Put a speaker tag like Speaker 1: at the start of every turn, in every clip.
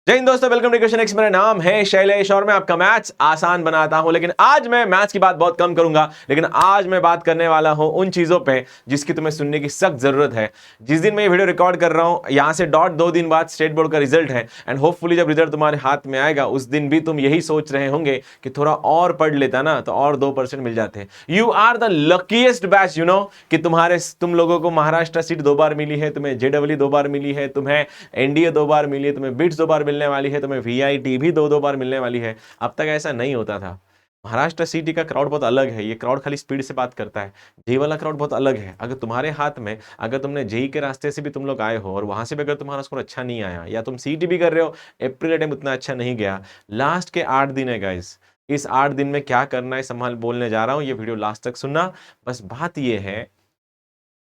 Speaker 1: जय हिंद दोस्तों, welcome to question x. मेरा नाम है शैलेश और मैं आपका मैथ्स आसान बनाता हूं। लेकिन आज मैं मैथ्स की बात बहुत कम करूंगा, लेकिन आज मैं बात करने वाला हूं उन चीजों पे जिसकी तुम्हें सुनने की सख्त जरूरत है। जिस दिन मैं ये वीडियो रिकॉर्ड कर रहा हूं, यहां से 2 दिन बाद स्टेट बोर्ड का रिजल्ट है एंड होपफुली जब रिजल्ट तुम्हारे हाथ में आएगा उस दिन भी तुम यही सोच रहे होंगे कि थोड़ा और पढ़ लेता ना तो और 2% मिल जाते। You are the luckiest batch, you know, कि तुम लोगों को महाराष्ट्र सीट 2 बार मिली है, तुम्हें जेडब्ल्यू 2 बार मिली है, तुम्हें एनडीए 2 बार मिली है, तुम्हें बिट्स 2 बार मिलने वाली है, तुम्हें वीआईटी भी 2 बार मिलने वाली है। अब तक ऐसा नहीं होता था। महाराष्ट्र सिटी का क्राउड बहुत अलग है। ये क्राउड खाली स्पीड से बात करता है। जेई वाला क्राउड बहुत अलग है। अगर तुम्हारे हाथ में, अगर तुमने जेई के रास्ते से भी तुम लोग आए हो और वहां से भी अगर तुम्हारा स्कोर अच्छा नहीं आया, या तुम सीटी भी कर रहे हो, अप्रैल टाइम उतना अच्छा नहीं गया, लास्ट के 8 दिन है गाइस। इस 8 दिन में क्या करना है संभाल बोलने जा रहा हूं, ये वीडियो लास्ट तक सुनना। बस बात यह है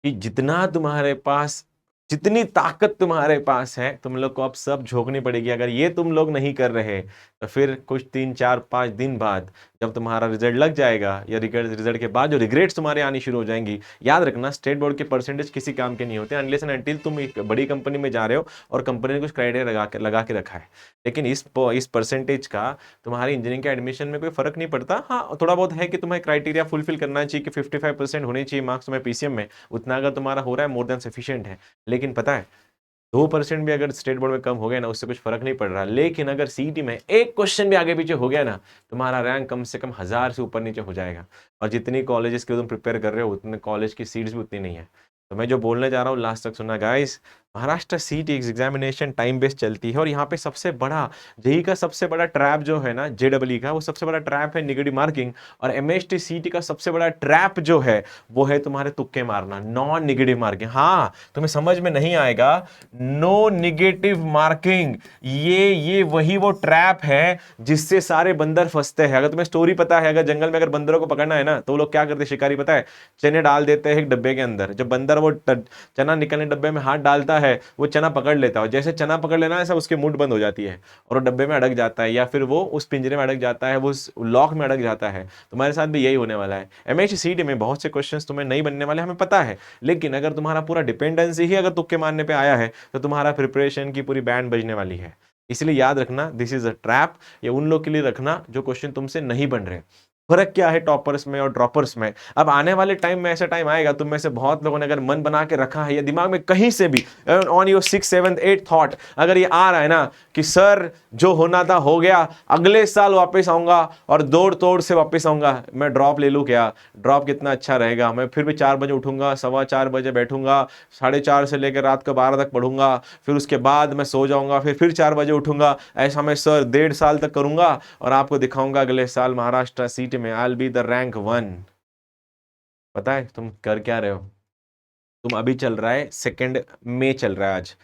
Speaker 1: कि जितना तुम्हारे पास, जितनी ताकत तुम्हारे पास है, तुम लोग को अब सब झोंकनी पड़ेगी। अगर ये तुम लोग नहीं कर रहे तो फिर कुछ 3 4 5 दिन बाद जब तुम्हारा रिजल्ट लग जाएगा या रिजल्ट के बाद जो रिग्रेट्स तुम्हारे आनी शुरू हो जाएंगी, याद रखना स्टेट बोर्ड के परसेंटेज किसी काम के नहीं होते अनलेस एंड अनटिल तुम एक बड़ी कंपनी में जा रहे हो और कंपनी ने कुछ क्राइटेरिया लगा के रखा है। लेकिन इस परसेंटेज का तुम्हारी इंजीनियरिंग के एडमिशन में कोई फर्क नहीं पड़ता। हाँ, थोड़ा बहुत है कि तुम्हें क्राइटेरिया फुलफिल करना चाहिए कि 55% होने चाहिए मार्क्स तुम्हें पीसीएम में। उतना अगर तुम्हारा हो रहा है, मोर देन सफिशिएंट है। लेकिन पता है, 2% भी अगर स्टेट बोर्ड में कम हो गया ना, उससे कुछ फर्क नहीं पड़ रहा। लेकिन अगर सीईटी में एक क्वेश्चन भी आगे पीछे हो गया ना, तुम्हारा रैंक कम से कम 1000 से ऊपर नीचे हो जाएगा। और जितनी कॉलेजेस के तुम प्रिपेयर कर रहे हो, उतने कॉलेज की सीट्स भी उतनी नहीं है। तो मैं जो बोलने जा रहा हूँ लास्ट तक सुनना guys. Maharashtra CET examination time based चलती है और यहाँ पे सबसे बड़ा, जेई का सबसे बड़ा ट्रैप जो है ना, जेडब्ल्यू का वो सबसे बड़ा ट्रैप है नेगेटिव मार्किंग। और एमएसटी सीईटी का सबसे बड़ा ट्रैप जो है वो है तुम्हारे तुक्के मारना, नॉन नेगेटिव मार्किंग। हाँ, तुम्हें समझ में नहीं आएगा, नो नेगेटिव मार्किंग, ये वही वो ट्रैप है जिससे सारे बंदर फंसते हैं। अगर तुम्हें स्टोरी पता है, अगर जंगल में अगर बंदरों को पकड़ना है ना, तो वो लोग क्या करते हैं शिकारी, पता है? चने डाल देते हैं एक डब्बे के अंदर। जब बंदर वो चना निकलने डब्बे में हाथ डालता है, वो चना पकड़ लेता है। जैसे चना पकड़ लेना, ऐसा उसकी मुंड बंद हो जाती है और वो डब्बे में अड़क जाता है, या फिर वो उस पिंजरे में अड़क जाता है, वो उस लॉक में अड़क जाता है। तुम्हारे साथ भी यही होने वाला है। एमएससीईटी में बहुत से क्वेश्चंस तुम्हें नहीं बनने वाले, हमें पता है। लेकिन अगर तुम्हारा पूरा डिपेंडेंसी ही अगर तुक्के मारने पे आया है, तो तुम्हारा प्रिपरेशन की पूरी बैंड बजने वाली है। इसलिए याद रखना, दिस इज अ ट्रैप। ये उन लोग के लिए रखना जो क्वेश्चन तुमसे नहीं बन रहे। फर्क क्या है टॉपर्स में और ड्रॉपर्स में? अब आने वाले टाइम में ऐसा टाइम आएगा, तुम में से बहुत लोगों ने अगर मन बना के रखा है या दिमाग में कहीं से भी on your 6th 7th 8th thought अगर ये आ रहा है ना कि सर जो होना था हो गया, अगले साल वापस आऊंगा और दौड़ तोड़ से वापस आऊंगा, मैं ड्रॉप ले लूं क्या? ड्रॉप कितना अच्छा रहेगा, मैं फिर भी 4 बजे उठूंगा, 4:15 बजे बैठूंगा, 4:30 से लेकर रात को 12 तक पढ़ूंगा, फिर उसके बाद मैं सो जाऊंगा, फिर 4 बजे उठूंगा। ऐसा मैं सर 1.5 साल तक करूंगा और आपको दिखाऊंगा अगले साल महाराष्ट्र सीट में I will be the rank 1। पता है तुम कर क्या रहे हो? तुम अभी चल रहा है 2 मई चल रहा है आज,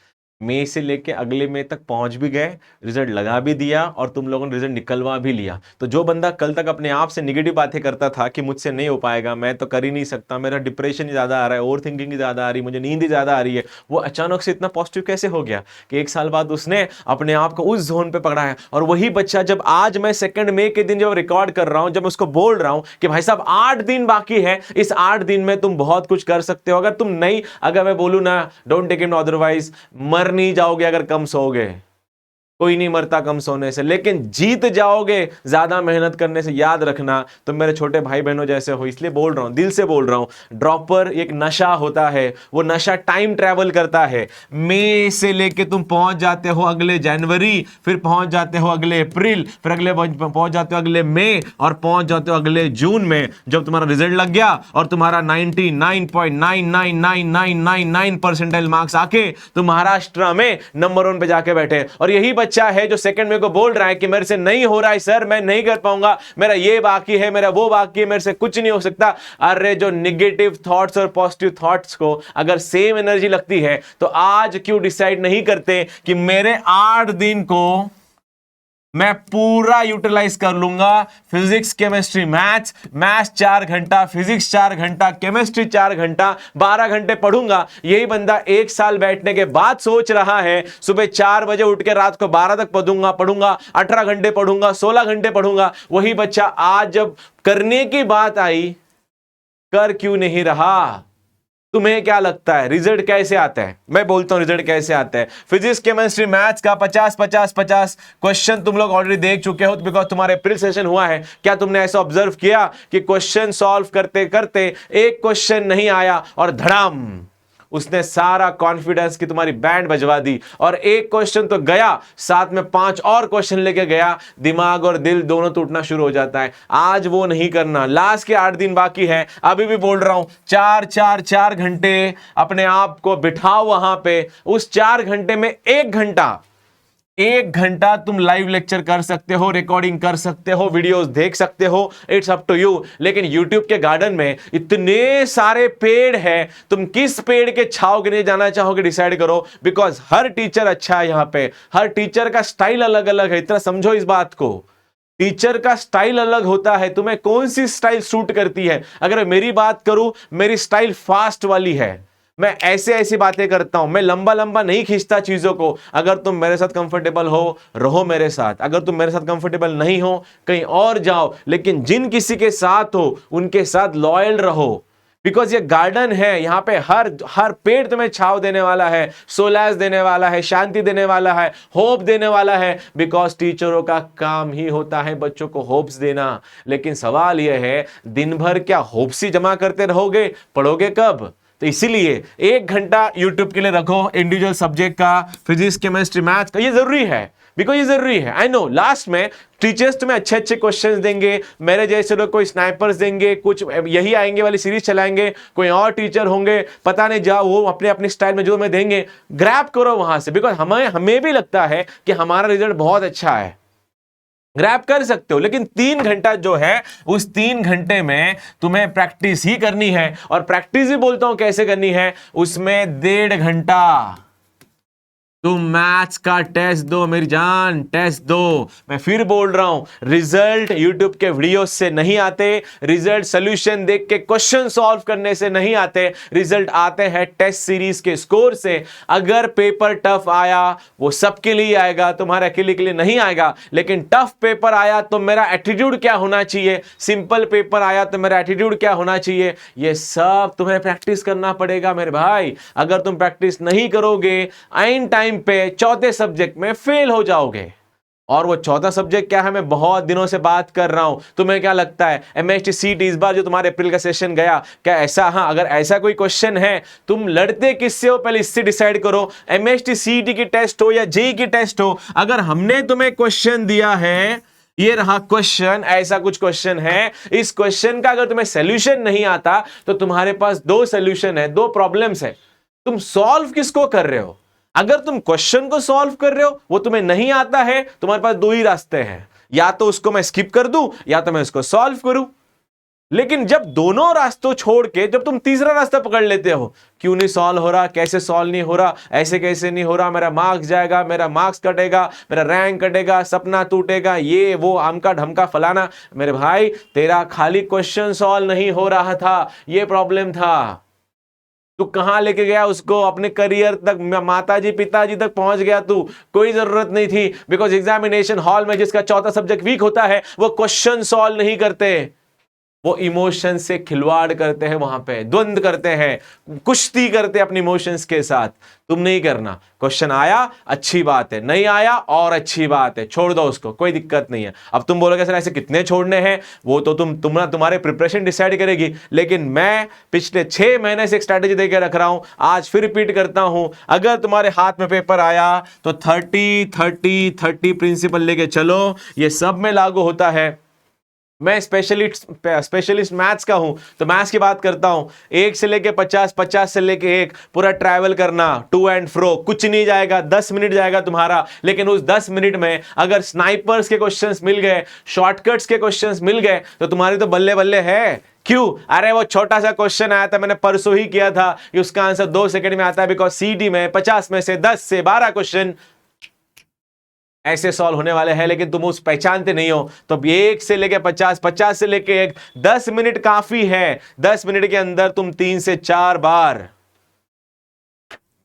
Speaker 1: मई से लेके अगले मई तक पहुंच भी गए, रिजल्ट लगा भी दिया और तुम लोगों ने रिजल्ट निकलवा भी लिया। तो जो बंदा कल तक अपने आप से नेगेटिव बातें करता था कि मुझसे नहीं हो पाएगा, मैं तो कर ही नहीं सकता, मेरा डिप्रेशन ही ज्यादा आ रहा है, ओवर थिंकिंग ही ज्यादा आ रही है, मुझे नींद ही ज्यादा आ रही है, वो अचानक से इतना पॉजिटिव कैसे हो गया कि 1 साल बाद उसने अपने आप को उस जोन पे पकड़ा है। और वही बच्चा जब आज मैं 2 मई के दिन जब रिकॉर्ड कर रहा हूं, जब उसको बोल रहा हूं कि भाई साहब 8 दिन बाकी है, इस 8 दिन में तुम बहुत कुछ कर सकते हो। अगर तुम नहीं, अगर मैं बोलूं ना डोंट टेक इट अदरवाइज, मर नहीं जाओगे अगर कम सोओगे, कोई नहीं मरता कम सोने से, लेकिन जीत जाओगे ज्यादा मेहनत करने से। याद रखना, तुम मेरे छोटे भाई बहनों जैसे हो, इसलिए बोल रहा हूं, दिल से बोल रहा हूं। ड्रॉपर एक नशा होता है, वो नशा टाइम ट्रैवल करता है। मई से लेके तुम पहुंच जाते हो अगले जनवरी, फिर पहुंच जाते हो अगले अप्रैल, फिर अगले पहुंच जाते हो अगले मई, और पहुंच जाते हो अगले जून में जब तुम्हारा रिजल्ट लग गया और तुम्हारा 99.9999999 परसेंटाइल मार्क्स आके तुम महाराष्ट्र में नंबर 1 पे जाके बैठे। और यही बच्चा है जो 2 मई को बोल रहा है कि मेरे से नहीं हो रहा है सर, मैं नहीं कर पाऊंगा, मेरा ये बाकी है, मेरा वो बाकी है, मेरे से कुछ नहीं हो सकता। अरे जो निगेटिव थॉट्स और पॉजिटिव थॉट्स को अगर सेम एनर्जी लगती है, तो आज क्यों डिसाइड नहीं करते कि मेरे 8 दिन को मैं पूरा यूटिलाइज कर लूंगा। फिजिक्स केमिस्ट्री मैथ्स, मैथ्स 4 घंटा, फिजिक्स 4 घंटा, केमिस्ट्री 4 घंटा, 12 घंटे पढ़ूंगा। यही बंदा 1 साल बैठने के बाद सोच रहा है सुबह 4 बजे उठ के रात को 12 तक पढ़ूंगा, 18 घंटे पढ़ूंगा, 16 घंटे पढ़ूंगा। वही बच्चा आज जब करने की बात आई, कर क्यों नहीं रहा? तुम्हें क्या लगता है रिजल्ट कैसे आता है? मैं बोलता हूं रिजल्ट कैसे आता है। फिजिक्स, केमिस्ट्री, मैथ्स का 50-50-50 क्वेश्चन तुम लोग ऑलरेडी देख चुके हो, बिकॉज तुम्हारे प्री सेशन हुआ है। क्या तुमने ऐसा ऑब्जर्व किया कि क्वेश्चन सॉल्व करते करते एक क्वेश्चन नहीं आया और धड़ाम उसने सारा कॉन्फिडेंस की तुम्हारी बैंड बजवा दी, और एक क्वेश्चन तो गया, साथ में 5 और क्वेश्चन लेके गया, दिमाग और दिल दोनों टूटना शुरू हो जाता है। आज वो नहीं करना। लास्ट के 8 दिन बाकी है, अभी भी बोल रहा हूं, 4 घंटे अपने आप को बिठाओ वहां पे। उस 4 घंटे में 1 घंटा तुम लाइव लेक्चर कर सकते हो, रिकॉर्डिंग कर सकते हो, वीडियोस देख सकते हो, इट्स अप टू यू। लेकिन यूट्यूब के गार्डन में इतने सारे पेड़ हैं, तुम किस पेड़ के छांव के लिए जाना चाहोगे डिसाइड करो, बिकॉज हर टीचर अच्छा है यहां पे, हर टीचर का स्टाइल अलग अलग है। इतना समझो इस बात को, टीचर का स्टाइल अलग होता है। तुम्हें कौन सी स्टाइल सूट करती है? अगर मेरी बात करूं, मेरी स्टाइल फास्ट वाली है। मैं ऐसी बातें करता हूं, मैं लंबा लंबा नहीं खींचता चीजों को। अगर तुम मेरे साथ कंफर्टेबल हो, रहो मेरे साथ। अगर तुम मेरे साथ कंफर्टेबल नहीं हो, कहीं और जाओ। लेकिन जिन किसी के साथ हो, उनके साथ लॉयल रहो, बिकॉज ये गार्डन है। यहां पे हर पेड़ तुम्हें छाव देने वाला है, सोलास देने वाला है, शांति देने वाला है, होप देने वाला है। बिकॉज टीचरों का काम ही होता है बच्चों को होप्स देना। लेकिन सवाल यह है, दिन भर क्या होप्स ही जमा करते रहोगे? पढ़ोगे कब? तो इसीलिए 1 घंटा यूट्यूब के लिए रखो, इंडिविजुअल सब्जेक्ट का, फिजिक्स, केमिस्ट्री, मैथ्स का। ये जरूरी है, बिकॉज ये जरूरी है। आई नो लास्ट में टीचर्स तुम्हें अच्छे क्वेश्चंस देंगे, मेरे जैसे लोग कोई स्नाइपर्स देंगे, कुछ यही आएंगे वाली सीरीज चलाएंगे, कोई और टीचर होंगे, पता नहीं, जाओ वो अपने अपने स्टाइल में जो हमें देंगे, ग्रैब करो वहां से। बिकॉज हमें भी लगता है कि हमारा रिजल्ट बहुत अच्छा है, ग्रैब कर सकते हो। लेकिन 3 घंटा जो है, उस 3 घंटे में तुम्हें प्रैक्टिस ही करनी है। और प्रैक्टिस ही बोलता हूं कैसे करनी है, उसमें 1.5 घंटा तुम मैथ्स का टेस्ट दो मेरी जान, टेस्ट दो। मैं फिर बोल रहा हूं, रिजल्ट यूट्यूब के वीडियो से नहीं आते, रिजल्ट सोल्यूशन देख के क्वेश्चन सॉल्व करने से नहीं आते, रिजल्ट आते हैं टेस्ट सीरीज के स्कोर से। अगर पेपर टफ आया, वो सबके लिए आएगा, तुम्हारे अकेले के लिए नहीं आएगा। लेकिन टफ पेपर आया तो मेरा एटीट्यूड क्या होना चाहिए, सिंपल पेपर आया तो मेरा एटीट्यूड क्या होना चाहिए, ये सब तुम्हें प्रैक्टिस करना पड़ेगा मेरे भाई। अगर तुम प्रैक्टिस नहीं करोगे, आइन टाइम पे चौथे सब्जेक्ट में फेल हो जाओगे। और वो चौथा सब्जेक्ट क्या है, मैं बहुत दिनों से बात कर रहा हूं। तुम्हें क्या लगता है एमएसटी सीटी इस बार जो तुम्हारे अप्रैल का सेशन गया, क्या ऐसा, हाँ अगर ऐसा कोई क्वेश्चन है, तुम लड़ते किससे हो पहले इससे डिसाइड करो। एमएसटी सीटी की टेस्ट हो या जेईई की टेस्ट हो, अगर हमने तुम्हें क्वेश्चन दिया है, ये रहा क्वेश्चन, ऐसा कुछ क्वेश्चन है, इस क्वेश्चन का अगर तुम्हें सोल्यूशन नहीं आता, तो तुम्हारे पास 2 सोल्यूशन है, 2 प्रॉब्लम्स है। तुम सॉल्व किसको कर रहे हो? अगर तुम क्वेश्चन को सॉल्व कर रहे हो, वो तुम्हें नहीं आता है, तुम्हारे पास 2 ही रास्ते हैं, या तो उसको मैं स्किप कर दूं, या तो मैं उसको सॉल्व करूं। लेकिन जब दोनों रास्तों छोड़ के जब तुम तीसरा रास्ता पकड़ लेते हो, क्यों नहीं सॉल्व हो रहा, कैसे सॉल्व नहीं हो रहा, ऐसे कैसे नहीं हो रहा, मेरा मार्क्स जाएगा, मेरा मार्क्स कटेगा, मेरा रैंक कटेगा, सपना टूटेगा, ये वो आमका ढमका फलाना। मेरे भाई, तेरा खाली क्वेश्चन सॉल्व नहीं हो रहा था, ये प्रॉब्लम था। तू कहां लेके गया उसको, अपने करियर तक, माताजी पिताजी तक पहुंच गया तू, कोई जरूरत नहीं थी। बिकॉज एग्जामिनेशन हॉल में जिसका चौथा सब्जेक्ट वीक होता है, वो क्वेश्चन सॉल्व नहीं करते, वो इमोशन से खिलवाड़ करते हैं, वहां पे द्वंद्व करते हैं, कुश्ती करते हैं अपने इमोशंस के साथ। तुम नहीं करना। क्वेश्चन आया, अच्छी बात है, नहीं आया और अच्छी बात है, छोड़ दो उसको, कोई दिक्कत नहीं है। अब तुम बोलोगे सर ऐसे कितने छोड़ने हैं, वो तो तुम्हारे प्रिपरेशन डिसाइड करेगी। लेकिन मैं पिछले 6 महीने से एक स्ट्रैटेजी देकर रख रहा हूं, आज फिर रिपीट करता हूं। अगर तुम्हारे हाथ में पेपर आया तो 30-30-30 प्रिंसिपल लेके चलो, ये सब में लागू होता है। मैं स्पेशलिस्ट मैथ्स का हूं, तो मैथ्स की बात करता हूं। 1 से लेके 50, 50 से लेके 1, पूरा ट्रैवल करना, टू एंड फ्रो, कुछ नहीं जाएगा, 10 मिनट जाएगा तुम्हारा। लेकिन उस 10 मिनट में अगर स्नाइपर्स के क्वेश्चंस मिल गए, शॉर्टकट्स के क्वेश्चंस मिल गए, तो तुम्हारी तो बल्ले बल्ले है। क्यों? अरे वो छोटा सा क्वेश्चन आया था, मैंने परसों ही किया था, उसका आंसर 2 सेकंड में आता है। बिकॉज सीडी में 50 में से 10 से 12 क्वेश्चन ऐसे सॉल्व होने वाले हैं, लेकिन तुम उस पहचानते नहीं हो। तो 1 से लेके 50, 50 से लेके 1, 10 मिनट काफी है। 10 मिनट के अंदर तुम 3 से 4 बार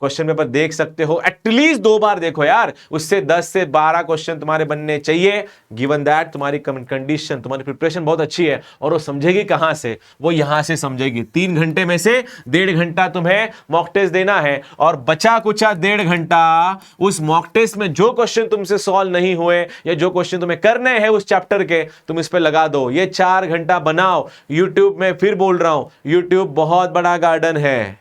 Speaker 1: क्वेश्चन पेपर देख सकते हो, एटलीस्ट 2 बार देखो यार, उससे 10 से 12 क्वेश्चन तुम्हारे बनने चाहिए। गिवन दैट तुम्हारी कंडीशन, तुम्हारी प्रिपरेशन बहुत अच्छी है, और वो समझेगी कहां से, वो यहां से समझेगी। 3 घंटे में से 1.5 घंटा तुम्हें मॉक टेस्ट देना है, और बचा कुचा 1.5 घंटा उस मॉक टेस्ट में जो क्वेश्चन तुमसे सॉल्व नहीं हुए या जो क्वेश्चन तुम्हें करने हैं उस चैप्टर के, तुम इस पे लगा दो। ये 4 घंटा बनाओ। यूट्यूब में फिर बोल रहा हूं, यूट्यूब बहुत बड़ा गार्डन है,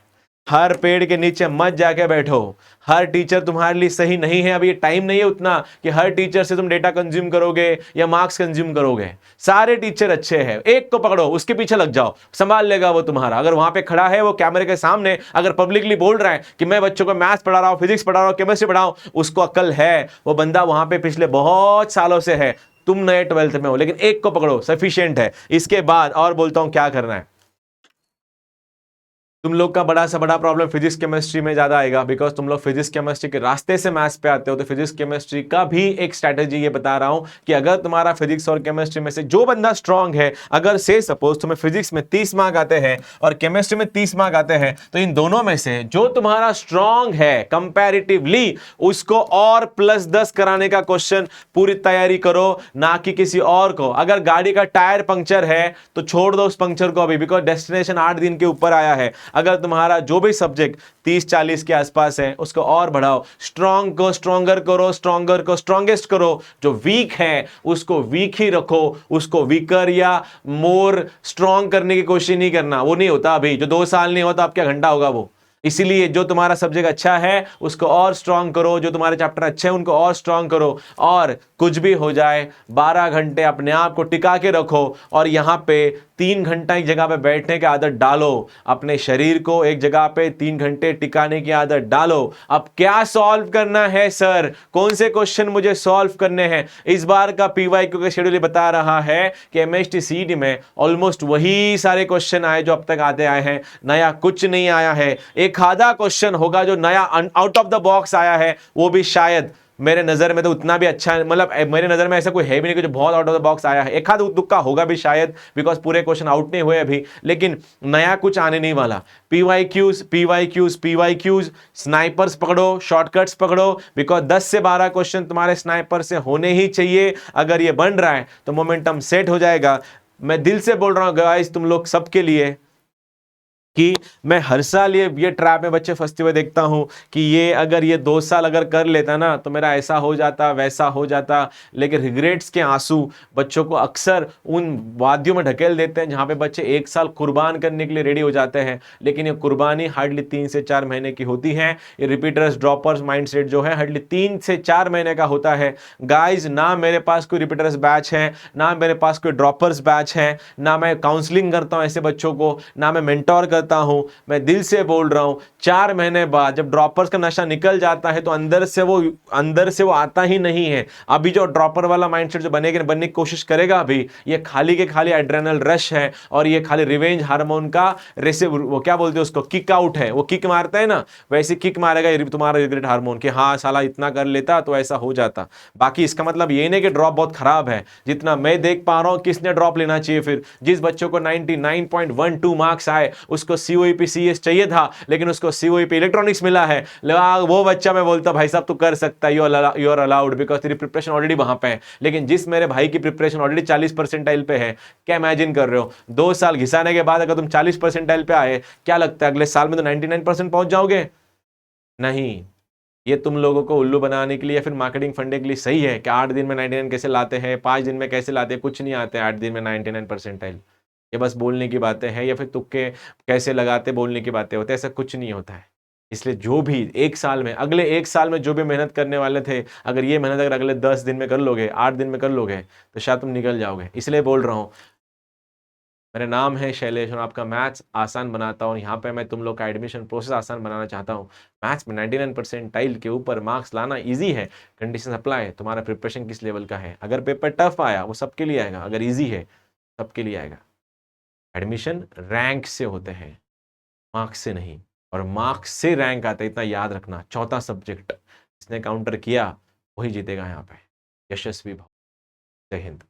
Speaker 1: हर पेड़ के नीचे मत जाके बैठो। हर टीचर तुम्हारे लिए सही नहीं है। अभी टाइम नहीं है उतना कि हर टीचर से तुम डेटा कंज्यूम करोगे या मार्क्स कंज्यूम करोगे। सारे टीचर अच्छे हैं, एक को पकड़ो, उसके पीछे लग जाओ, संभाल लेगा वो तुम्हारा। अगर वहां पे खड़ा है वो कैमरे के सामने, अगर पब्लिकली बोल रहा है कि मैं बच्चों को मैथ्स पढ़ा रहा हूं, फिजिक्स पढ़ा रहा हूं, केमिस्ट्री पढ़ा रहा हूं, उसको अक्ल है, वो बंदा वहां पे पिछले बहुत सालों से है, तुम नए 12th में हो, लेकिन एक को पकड़ो, सफिशिएंट है। इसके बाद और बोलता हूं क्या करना है। तुम लोग का बड़ा सा बड़ा प्रॉब्लम फिजिक्स केमिस्ट्री में ज्यादा आएगा, बिकॉज तुम लोग फिजिक्स केमिस्ट्री के रास्ते से मैथ्स पे आते हो। तो फिजिक्स केमिस्ट्री का भी एक स्ट्रैटेजी ये बता रहा हूं कि अगर तुम्हारा फिजिक्स और केमिस्ट्री में से जो बंदा स्ट्रांग है, अगर से सपोज तुम्हें फिजिक्स में 30 मार्क आते हैं और केमिस्ट्री में 30 मार्क आते हैं, तो इन दोनों में से जो तुम्हारा स्ट्रांग है कंपैरेटिवली, उसको और +10 कराने का क्वेश्चन पूरी तैयारी करो, ना कि किसी और को। अगर गाड़ी का टायर पंक्चर है तो छोड़ दो उस पंक्चर को अभी, बिकॉज डेस्टिनेशन 8 दिन के ऊपर आया है। अगर तुम्हारा जो भी सब्जेक्ट 30-40 के आसपास है, उसको और बढ़ाओ। स्ट्रांग को स्ट्रॉन्गर करो, स्ट्रॉन्गर को स्ट्रॉन्गेस्ट करो। जो वीक है उसको वीक ही रखो, उसको वीकर या मोर स्ट्रांग करने की कोशिश नहीं करना, वो नहीं होता। अभी जो 2 साल नहीं होता, अब क्या घंटा होगा वो। इसीलिए जो तुम्हारा सब्जेक्ट अच्छा है उसको और स्ट्रांग करो, जो तुम्हारे चैप्टर अच्छे हैं उनको और स्ट्रांग करो, और कुछ भी हो जाए 12 घंटे अपने आप को टिका के रखो। और यहां पे 3 घंटा एक जगह पे बैठने की आदत डालो, अपने शरीर को एक जगह पे 3 घंटे टिकाने की आदत डालो। अब क्या सॉल्व करना है सर, कौन से क्वेश्चन मुझे सॉल्व करने हैं? इस बार का पीवाईक्यू का शेड्यूल बता रहा है कि एमएसटी सीडी में ऑलमोस्ट वही सारे क्वेश्चन आए जो अब तक आते आए हैं, नया कुछ नहीं आया है। एक आधा क्वेश्चन होगा जो नया आउट ऑफ द बॉक्स आया है, वो भी शायद मेरे नजर में तो उतना भी अच्छा, मतलब मेरे नजर में ऐसा कोई है भी नहीं कि जो बहुत आउट ऑफ द बॉक्स आया है। एक आध तुक्का होगा भी शायद, बिकॉज पूरे क्वेश्चन आउट नहीं हुए अभी, लेकिन नया कुछ आने नहीं वाला। पीवाईक्यूज स्नाइपर्स पकड़ो, शॉर्टकट्स पकड़ो, बिकॉज 10 से 12 क्वेश्चन तुम्हारे स्नाइपर से होने ही चाहिए। अगर ये बन रहा है तो मोमेंटम सेट हो जाएगा। मैं दिल से बोल रहा हूं गाइस, तुम लोग सबके लिए, कि मैं हर साल ये ट्रैप में बच्चे फंसते हुए देखता हूं कि ये अगर ये 2 साल अगर कर लेता ना तो मेरा ऐसा हो जाता, वैसा हो जाता। लेकिन रिग्रेट्स के आंसू बच्चों को अक्सर उन वादियों में ढकेल देते हैं जहां पे बच्चे 1 साल कुर्बान करने के लिए रेडी हो जाते हैं, लेकिन ये कुर्बानी हार्डली 3 से 4 महीने की होती है। ये रिपीटर्स ड्रॉपर्स माइंडसेट जो है हार्डली 3 से 4 महीने का होता है। गाइज, ना मेरे पास कोई रिपीटर्स बैच है, ना मेरे पास कोई ड्रॉपर्स बैच है, ना मैं काउंसलिंग करता हूं ऐसे बच्चों को, ना मैं मेंटोर करता हूं। मैं दिल से बोल रहा हूं, 4 महीने बाद जब ड्रॉपर्स का नशा निकल जाता है तो अंदर से वो आता ही नहीं है। अभी जो ड्रॉपर वाला माइंडसेट जो बनने की कोशिश करेगा, अभी ये खाली के खाली एड्रेनल रश है, और ये खाली रिवेंज हार्मोन का वो क्या बोलते हैं उसको, किक आउट है। वो किक मारता है ना, वैसे किक मारेगा तुम्हारा रिग्रेट हार्मोन कि हाँ साला इतना कर लेता तो ऐसा हो जाता। बाकी इसका मतलब ये नहीं कि ड्रॉप बहुत खराब है। जितना मैं देख पा रहा हूं, किसने ड्रॉप लेना चाहिए? फिर जिस बच्चों को 99.12 मार्क्स आए, उसको COEP CS चाहिए था, लेकिन उसको COEP इलेक्ट्रॉनिक्स मिला है, वो बच्चा मैं बोलता भाई साहब तू कर सकता है, यू आर अलाउड, बिकॉज तेरी प्रिपरेशन ऑलरेडी वहां पे है। लेकिन जिस मेरे भाई की प्रिपरेशन ऑलरेडी 40 परसेंटाइल पे है, क्या इमेजिन कर रहे हो? 2 साल घिसाने के बाद अगर तुम 40 परसेंटाइल पे आए, क्या लगता है अगले साल में तो 99% पहुंच जाओगे? नहीं। ये तुम लोगों को उल्लू बनाने के लिए या फिर मार्केटिंग फंडे के लिए सही है कि 8 दिन में 99 कैसे लाते हैं, 5 दिन में कैसे लाते हैं। कुछ नहीं आते 8 दिन में 99 परसेंटाइल। ये बस बोलने की बातें हैं, या फिर तुक्के कैसे लगाते बोलने की बातें होती है। ऐसा कुछ नहीं होता है। इसलिए जो भी अगले 1 साल में जो भी मेहनत करने वाले थे, अगर ये मेहनत अगर अगले 10 दिन में कर लोगे, 8 दिन में कर लोगे, तो शायद तुम निकल जाओगे। इसलिए बोल रहा हूँ, मेरा नाम है शैलेश और आपका मैथ्स आसान बनाता हूँ। यहाँ पे मैं तुम लोग का एडमिशन प्रोसेस आसान बनाना चाहता हूँ। मैथ्स में 99 परसेंटाइल के ऊपर मार्क्स लाना इजी है। कंडीशन अप्लाई है, तुम्हारा प्रिपरेशन किस लेवल का है। अगर पेपर टफ आया वो सबके लिए आएगा, अगर ईजी है सबके लिए आएगा। एडमिशन रैंक से होते हैं, मार्क्स से नहीं। और मार्क्स से रैंक आता है, इतना याद रखना। चौथा सब्जेक्ट जिसने काउंटर किया वही जीतेगा यहाँ पे। यशस्वी भव। जय हिंद।